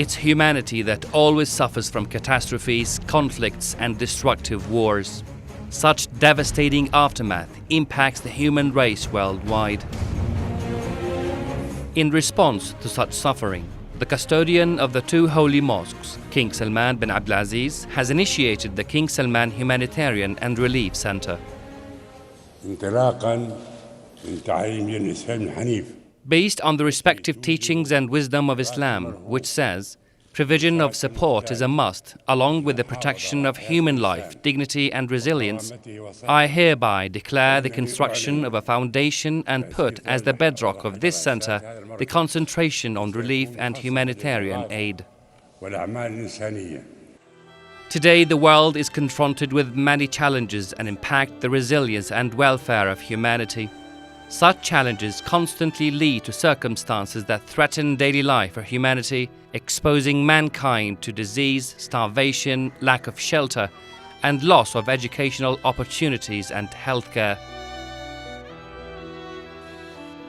It's humanity that always suffers from catastrophes, conflicts, and destructive wars. Such devastating aftermath impacts the human race worldwide. In response to such suffering, the custodian of the two holy mosques, King Salman bin Abdulaziz, has initiated the King Salman Humanitarian and Relief Center. Based on the respective teachings and wisdom of Islam, which says, provision of support is a must, along with the protection of human life, dignity and resilience, I hereby declare the construction of a foundation and put as the bedrock of this center the concentration on relief and humanitarian aid. Today, the world is confronted with many challenges and impact the resilience and welfare of humanity. Such challenges constantly lead to circumstances that threaten daily life for humanity, exposing mankind to disease, starvation, lack of shelter, and loss of educational opportunities and healthcare.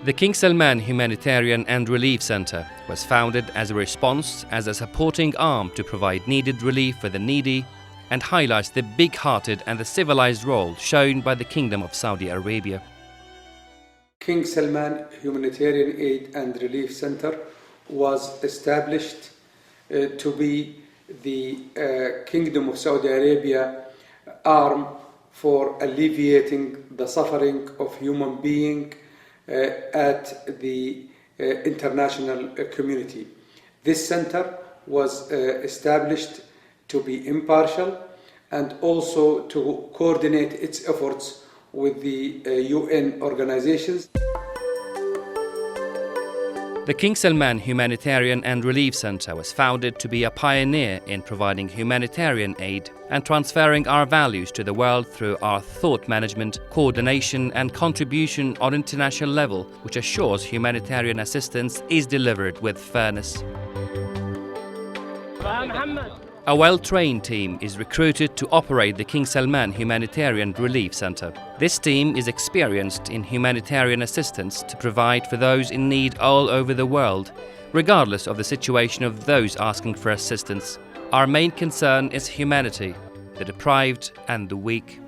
The King Salman Humanitarian and Relief Center was founded as a response as a supporting arm to provide needed relief for the needy and highlights the big-hearted and the civilized role shown by the Kingdom of Saudi Arabia. King Salman Humanitarian Aid and Relief Center was established to be the Kingdom of Saudi Arabia arm for alleviating the suffering of human beings at the international community. This center was established to be impartial and also to coordinate its efforts with the UN organizations. The King Salman Humanitarian and Relief Center was founded to be a pioneer in providing humanitarian aid and transferring our values to the world through our thought management, coordination and contribution on international level, which assures humanitarian assistance is delivered with fairness. A well-trained team is recruited to operate the King Salman Humanitarian Relief Center. This team is experienced in humanitarian assistance to provide for those in need all over the world, regardless of the situation of those asking for assistance. Our main concern is humanity, the deprived and the weak.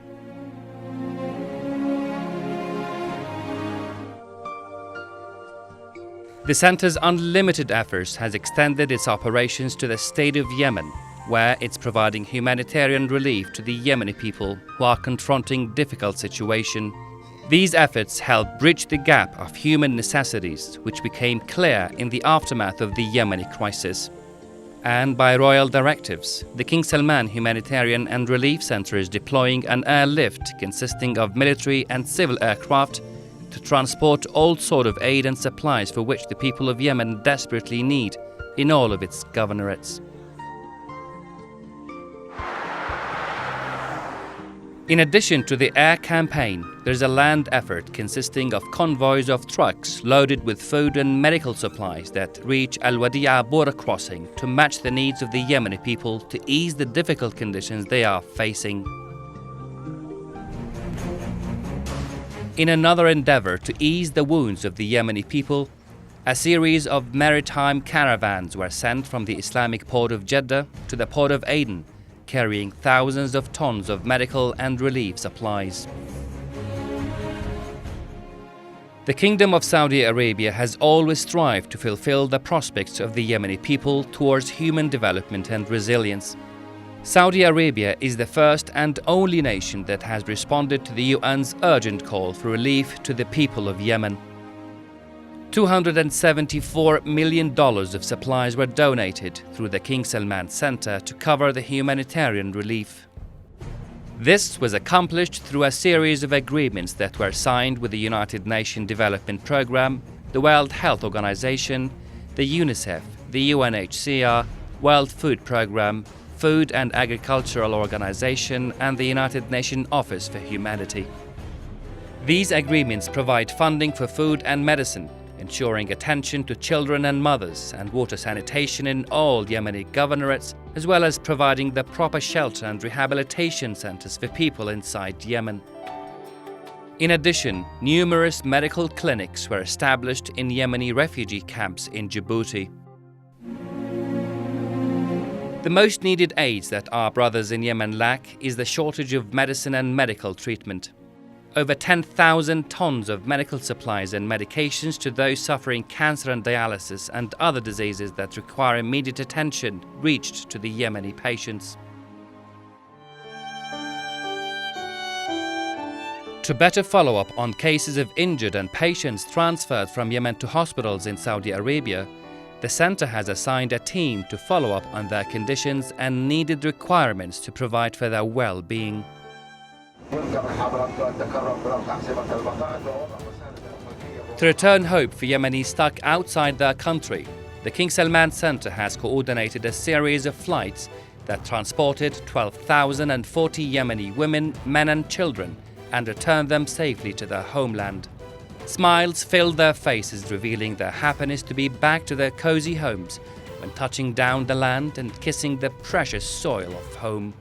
The center's unlimited efforts has extended its operations to the state of Yemen, where it's providing humanitarian relief to the Yemeni people who are confronting difficult situation. These efforts help bridge the gap of human necessities, which became clear in the aftermath of the Yemeni crisis. And by royal directives, the King Salman Humanitarian and Relief Center is deploying an airlift consisting of military and civil aircraft to transport all sort of aid and supplies for which the people of Yemen desperately need in all of its governorates. In addition to the air campaign, there is a land effort consisting of convoys of trucks loaded with food and medical supplies that reach Al Wadi'a border crossing to match the needs of the Yemeni people to ease the difficult conditions they are facing. In another endeavor to ease the wounds of the Yemeni people, a series of maritime caravans were sent from the Islamic port of Jeddah to the port of Aden, carrying thousands of tons of medical and relief supplies. The Kingdom of Saudi Arabia has always strived to fulfill the prospects of the Yemeni people towards human development and resilience. Saudi Arabia is the first and only nation that has responded to the UN's urgent call for relief to the people of Yemen. $274 million of supplies were donated through the King Salman Center to cover the humanitarian relief. This was accomplished through a series of agreements that were signed with the United Nations Development Programme, the World Health Organization, the UNICEF, the UNHCR, World Food Programme, Food and Agricultural Organization, and the United Nations Office for Humanity. These agreements provide funding for food and medicine, ensuring attention to children and mothers, and water sanitation in all Yemeni governorates, as well as providing the proper shelter and rehabilitation centers for people inside Yemen. In addition, numerous medical clinics were established in Yemeni refugee camps in Djibouti. The most needed aids that our brothers in Yemen lack is the shortage of medicine and medical treatment. Over 10,000 tons of medical supplies and medications to those suffering cancer and dialysis and other diseases that require immediate attention reached to the Yemeni patients. To better follow up on cases of injured and patients transferred from Yemen to hospitals in Saudi Arabia, the center has assigned a team to follow up on their conditions and needed requirements to provide for their well-being. To return hope for Yemenis stuck outside their country, the King Salman Center has coordinated a series of flights that transported 12,040 Yemeni women, men and children and returned them safely to their homeland. Smiles filled their faces, revealing their happiness to be back to their cozy homes when touching down the land and kissing the precious soil of home.